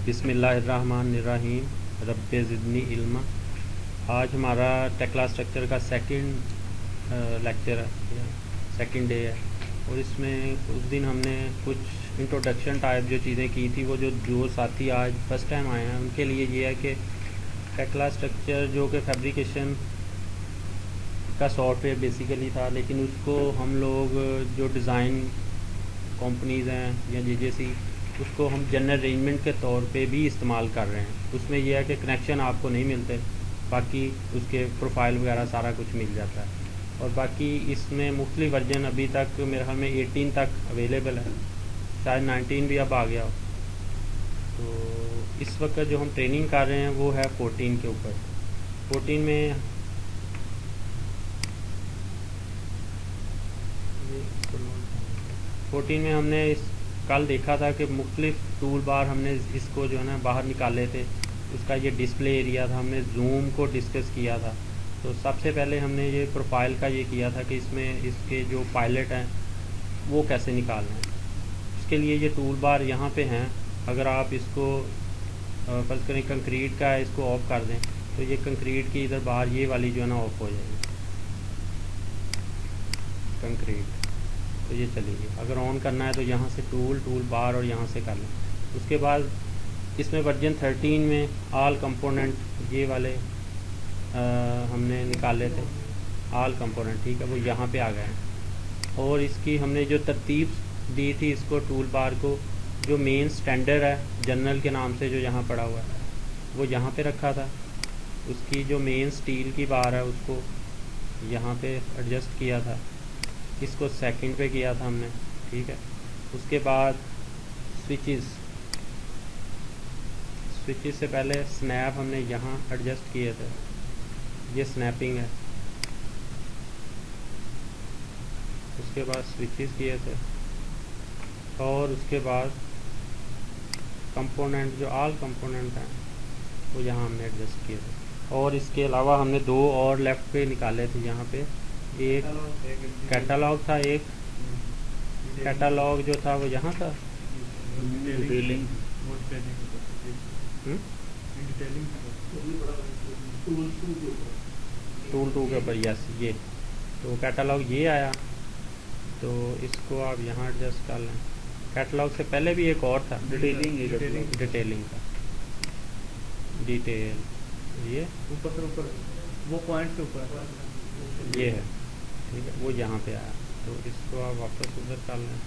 बिस्मिल्लाहिर्रहमानिर्रहीम रब्बे ज़िदनी इल्मा। आज हमारा टेक्ला स्ट्रक्चर का सेकंड लेक्चर है, सेकंड डे है। और इसमें उस दिन हमने कुछ इंट्रोडक्शन टाइप जो चीज़ें की थी, वो जो साथी आज फर्स्ट टाइम आए हैं उनके लिए ये है कि टेक्ला स्ट्रक्चर जो कि फैब्रिकेशन का सॉफ्टवेयर बेसिकली था, लेकिन उसको हम लोग जो डिज़ाइन कंपनीज़ हैं या जेजेसी, उसको हम जनरल अरेंजमेंट के तौर पे भी इस्तेमाल कर रहे हैं। उसमें यह है कि कनेक्शन आपको नहीं मिलते, बाकी उसके प्रोफाइल वगैरह सारा कुछ मिल जाता है। और बाकी इसमें मुख्तलिफ वर्जन अभी तक मेरे ख्याल में 18 तक अवेलेबल है, शायद 19 भी अब आ गया हो। तो इस वक्त जो हम ट्रेनिंग कर रहे हैं वो है 14 के ऊपर। 14 में हमने कल देखा था कि मुख्तलिफ टूल बार हमने इसको जो है ना बाहर निकाले थे। उसका ये डिस्प्ले एरिया था, हमने जूम को डिस्कस किया था। तो सबसे पहले हमने ये प्रोफाइल का ये किया था कि इसमें इसके जो पायलट हैं वो कैसे निकालना है। इसके लिए ये टूल बार यहाँ पे हैं। अगर आप इसको फर्ज करें कंक्रीट का है, इसको ऑफ कर दें तो ये कंक्रीट की इधर बाहर ये वाली जो है ना ऑफ हो जाएगी कंक्रीट, तो ये चलेगी। अगर ऑन करना है तो यहाँ से टूल बार और यहाँ से कर लें। उसके बाद इसमें वर्जन 13 में ऑल कंपोनेंट ये वाले हमने निकाले थे, ऑल कंपोनेंट, ठीक है, वो यहाँ पे आ गए हैं। और इसकी हमने जो तरतीब दी थी इसको टूल बार को, जो मेन स्टैंडर्ड है जनरल के नाम से जो यहाँ पड़ा हुआ है वो यहाँ पे रखा था। उसकी जो मेन स्टील की बार है उसको यहाँ पे एडजस्ट किया था, इसको सेकंड पे किया था हमने, ठीक है। उसके बाद स्विचेस से पहले स्नैप हमने यहाँ एडजस्ट किए थे, ये स्नैपिंग है। उसके बाद स्विचेस किए थे और उसके बाद कंपोनेंट जो ऑल कंपोनेंट हैं वो यहाँ हमने एडजस्ट किए थे। और इसके अलावा हमने दो और लेफ़्ट पे निकाले थे। यहाँ पे एक कैटलॉग था, एक कैटलॉग जो था वो यहाँ था, टूल 2 के ऊपर, यस, ये तो कैटलॉग ये आया। तो इसको आप यहाँ एडजस्ट कर लें। कैटलॉग से पहले भी एक और था, डिटेलिंग का, डिटेल, ये ऊपर से ऊपर वो पॉइंट से ऊपर ये है, ठीक है, वो यहाँ पे आया। तो इसको आप वापस उधर कर लें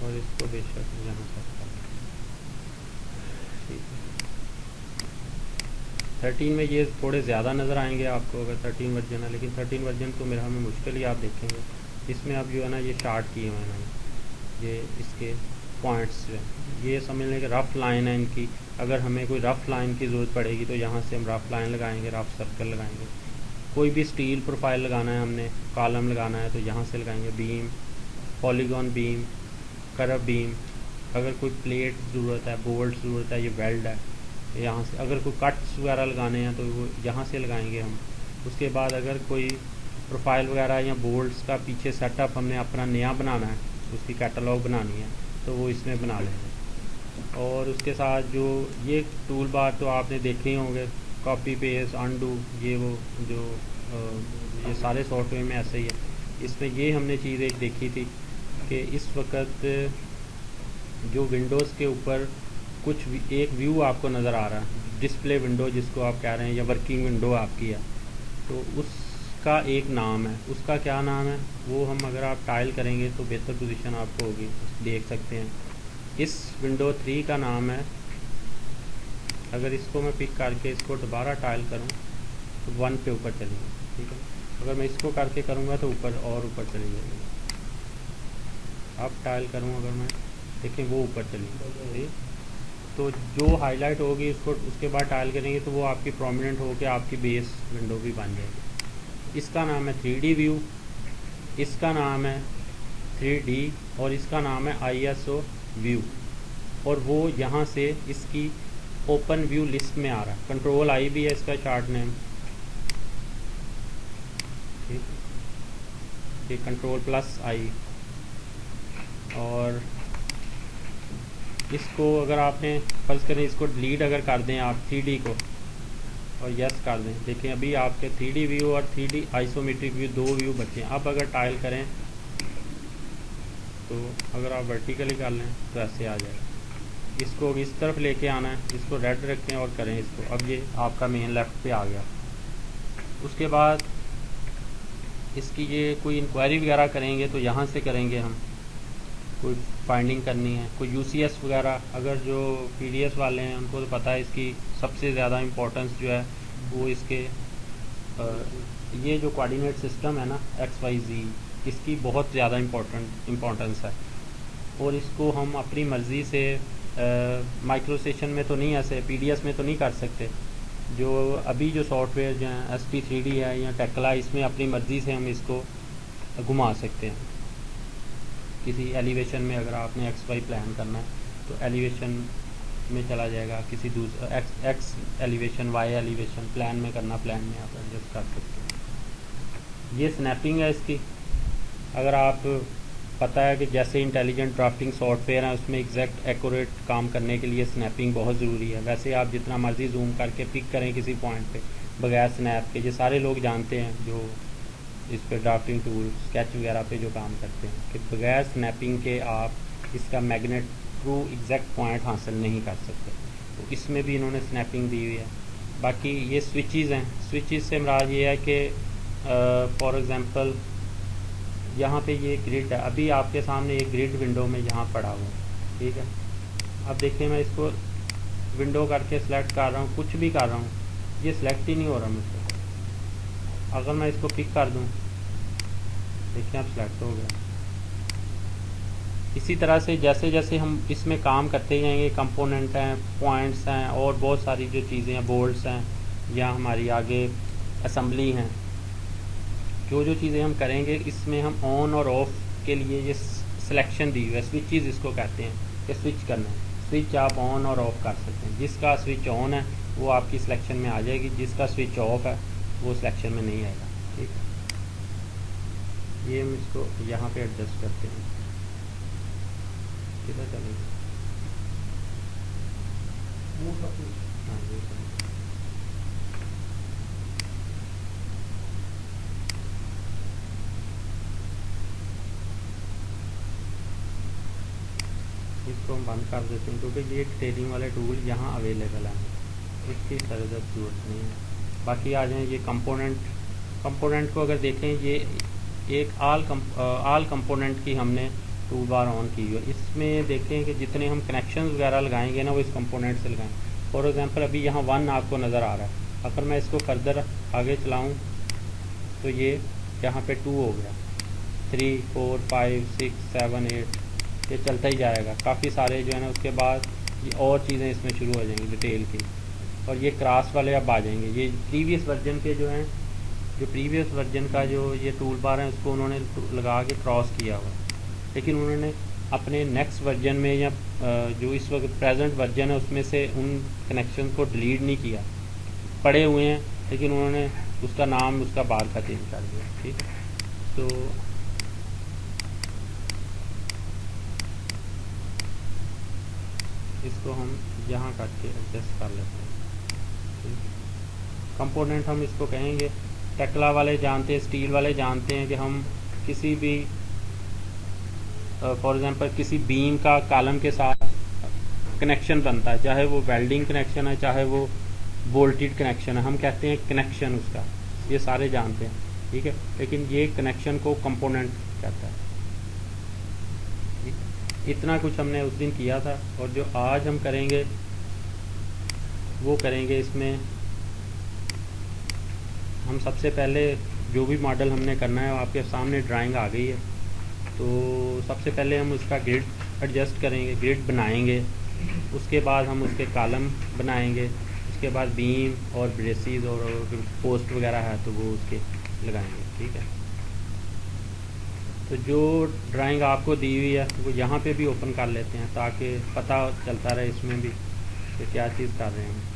और इसको बेशक यहाँ तक कर लें, ठीक है। 13 में ये थोड़े ज़्यादा नज़र आएंगे आपको अगर 13 वर्जन है, लेकिन 13 वर्जन तो मेरे हमें मुश्किल ही आप देखेंगे। इसमें अब जो है ना ये शार्ट किए हुए हैं, ये इसके पॉइंट्स जो हैं, ये समझ लें कि रफ़ लाइन है इनकी। अगर हमें कोई रफ़ लाइन की ज़रूरत पड़ेगी तो यहाँ से हम रफ़ लाइन लगाएंगे, रफ़ सर्कल लगाएंगे। कोई भी स्टील प्रोफाइल लगाना है, हमने कॉलम लगाना है तो यहाँ से लगाएंगे, beam, polygon beam, curve beam. अगर कोई प्लेट ज़रूरत है, बोल्ट ज़रूरत है, ये वेल्ड है, यहाँ से। अगर कोई कट्स वगैरह लगाने हैं तो वो यहाँ से लगाएंगे हम। उसके बाद अगर कोई प्रोफाइल वगैरह या बोल्ट्स का पीछे सेटअप हमने अपना नया बनाना है, उसकी कैटलॉग बनानी है तो वो इसमें बना लेंगे। और उसके साथ जो ये टूल बार तो आपने देखे ही होंगे, कॉपी पेस्ट, अनडू, ये वो जो ये सारे सॉफ्टवेयर में ऐसे ही है। इसमें ये हमने चीज़ एक देखी थी कि इस वक्त जो विंडोज़ के ऊपर कुछ एक व्यू आपको नज़र आ रहा है, डिस्प्ले विंडो जिसको आप कह रहे हैं, या वर्किंग विंडो आपकी है, तो उसका एक नाम है। उसका क्या नाम है वो हम अगर आप टाइल करेंगे तो बेहतर पोजीशन आपको होगी, देख सकते हैं। इस विंडो 3 का नाम है, अगर इसको मैं पिक करके इसको दोबारा टाइल करूं तो 1 पे ऊपर चलेंगे, ठीक है। अगर मैं इसको करके करूंगा तो ऊपर और ऊपर चली जाएगी। अब टाइल करूं अगर मैं, देखें वो ऊपर चलेगी, तो जो हाईलाइट होगी उसको उसके बाद टाइल करेंगे तो वो आपकी प्रोमिनेंट होकर आपकी बेस विंडो भी बन जाएगी। इसका नाम है 3D व्यू, इसका नाम है 3D और इसका नाम है ISO व्यू। और वो यहाँ से इसकी ओपन व्यू लिस्ट में आ रहा है। कंट्रोल I भी है इसका चार्ट नेम, ठीक है, कंट्रोल+I। और इसको अगर आपने फर्ज करें इसको डिलीट अगर कर दें आप 3D को और यस कर दें, देखें अभी आपके 3D व्यू और 3D आइसोमेट्रिक व्यू दो व्यू बचे हैं। अब अगर टाइल करें तो अगर आप वर्टिकली कर लें तो ऐसे आ जाएगा। इसको इस तरफ लेके आना है, इसको रेड रखें और करें इसको, अब ये आपका मेन लेफ़्ट पे आ गया। उसके बाद इसकी ये कोई इंक्वायरी वगैरह करेंगे तो यहाँ से करेंगे हम, कोई फाइंडिंग करनी है, कोई यूसीएस वगैरह, अगर जो पीडीएस वाले हैं उनको तो पता है इसकी सबसे ज़्यादा इम्पोर्टेंस जो है वो इसके ये जो कोऑर्डिनेट सिस्टम है ना XYZ, इसकी बहुत ज़्यादा इम्पोर्टेंस है। और इसको हम अपनी मर्ज़ी से माइक्रो स्टेशन में तो नहीं, ऐसे पीडीएस में तो नहीं कर सकते। जो अभी जो सॉफ्टवेयर जो हैं SP3D है या टेक्ला, इसमें अपनी मर्ज़ी से हम इसको घुमा सकते हैं। किसी एलिवेशन में अगर आपने XY प्लान करना है तो एलिवेशन में चला जाएगा, किसी दूसरा X elevation Y elevation plan में करना, प्लान में आप एडजस्ट कर सकते हैं। ये स्नैपिंग है इसकी। अगर आप पता है कि जैसे इंटेलिजेंट ड्राफ्टिंग सॉफ्टवेयर है उसमें एग्जैक्ट एक्यूरेट काम करने के लिए स्नैपिंग बहुत ज़रूरी है। वैसे आप जितना मर्ज़ी जूम करके पिक करें किसी पॉइंट पे बगैर स्नैप के, ये सारे लोग जानते हैं जो इस पे ड्राफ्टिंग टूल स्केच वगैरह पे जो काम करते हैं कि बगैर स्नैपिंग के आप इसका मैग्नेट थ्रू एग्जैक्ट पॉइंट हासिल नहीं कर सकते। तो इसमें भी इन्होंने स्नैपिंग दी हुई है। बाकी ये स्विचेस हैं, स्विचेस से मुराद ये है कि फॉर एग्ज़ाम्पल यहाँ पे ये ग्रिड है, अभी आपके सामने एक ग्रिड विंडो में यहाँ पड़ा हुआ है, ठीक है। अब देखिए मैं इसको विंडो करके सिलेक्ट कर रहा हूँ, कुछ भी कर रहा हूँ, ये सिलेक्ट ही नहीं हो रहा मुझसे। अगर मैं इसको पिक कर दूँ, देखिए अब सिलेक्ट हो गया। इसी तरह से जैसे जैसे हम इसमें काम करते जाएंगे, कंपोनेंट हैं, पॉइंट्स हैं और बहुत सारी जो चीज़ें हैं, बोल्ट्स हैं या हमारी आगे असेंबली हैं, जो चीज़ें हम करेंगे इसमें हम ऑन और ऑफ के लिए ये सिलेक्शन दी हुई है। स्विचेस इसको कहते हैं कि स्विच करना है, स्विच आप ऑन और ऑफ कर सकते हैं। जिसका स्विच ऑन है वो आपकी सिलेक्शन में आ जाएगी, जिसका स्विच ऑफ है वो सिलेक्शन में नहीं आएगा, ठीक है। ये हम इसको यहाँ पे एडजस्ट करते हैं, किधर चलेगा, हाँ ये इसको हम बंद कर देते हैं क्योंकि ये ट्रेडिंग वाले टूल यहाँ अवेलेबल हैं, इसकी ज़रूरत नहीं है। बाकी आ जाएँ ये कंपोनेंट को अगर देखें, ये एक आल कंपोनेंट की हमने टूल बार ऑन की हुई है। इसमें देखें कि जितने हम कनेक्शन वगैरह लगाएंगे ना वो इस कंपोनेंट से लगाएं। फॉर एग्जांपल अभी यहाँ 1 आपको नज़र आ रहा है, अगर मैं इसको फर्दर आगे चलाऊँ तो ये यहाँ पे 2 हो गया, 3 4 5 6 7 8 ये चलता ही जाएगा। काफ़ी सारे जो है ना उसके बाद ये और चीज़ें इसमें शुरू हो जाएंगी डिटेल की, और ये क्रॉस वाले अब आ जाएंगे। ये प्रीवियस वर्जन के जो हैं, जो प्रीवियस वर्जन का जो ये टूल बार है उसको उन्होंने लगा के क्रॉस किया हुआ, लेकिन उन्होंने अपने नेक्स्ट वर्जन में या जो इस वक्त प्रेजेंट वर्जन है उसमें से उन कनेक्शन को डिलीट नहीं किया, पड़े हुए हैं, लेकिन उन्होंने उसका नाम उसका बार का चेंज कर दिया, ठीक है। तो इसको हम यहाँ करके एडजस्ट कर लेते हैं। कंपोनेंट हम इसको कहेंगे, टेक्ला वाले जानते हैं, स्टील वाले जानते हैं कि हम किसी भी फॉर एग्जांपल किसी बीम का कॉलम के साथ कनेक्शन बनता है, चाहे वो वेल्डिंग कनेक्शन है चाहे वो बोल्टेड कनेक्शन है, हम कहते हैं कनेक्शन उसका, ये सारे जानते हैं, ठीक है। लेकिन ये कनेक्शन को कंपोनेंट कहता है। इतना कुछ हमने उस दिन किया था, और जो आज हम करेंगे वो करेंगे इसमें हम सबसे पहले जो भी मॉडल हमने करना है वो आपके सामने ड्राइंग आ गई है। तो सबसे पहले हम उसका ग्रिड एडजस्ट करेंगे, ग्रिड बनाएंगे, उसके बाद हम उसके कॉलम बनाएंगे, उसके बाद बीम और ब्रेसिस और पोस्ट वगैरह है तो वो उसके लगाएंगे, ठीक है। तो जो ड्राइंग आपको दी हुई है वो यहाँ पे भी ओपन कर लेते हैं ताकि पता चलता रहे इसमें भी कि क्या चीज़ कर रहे हैं हम।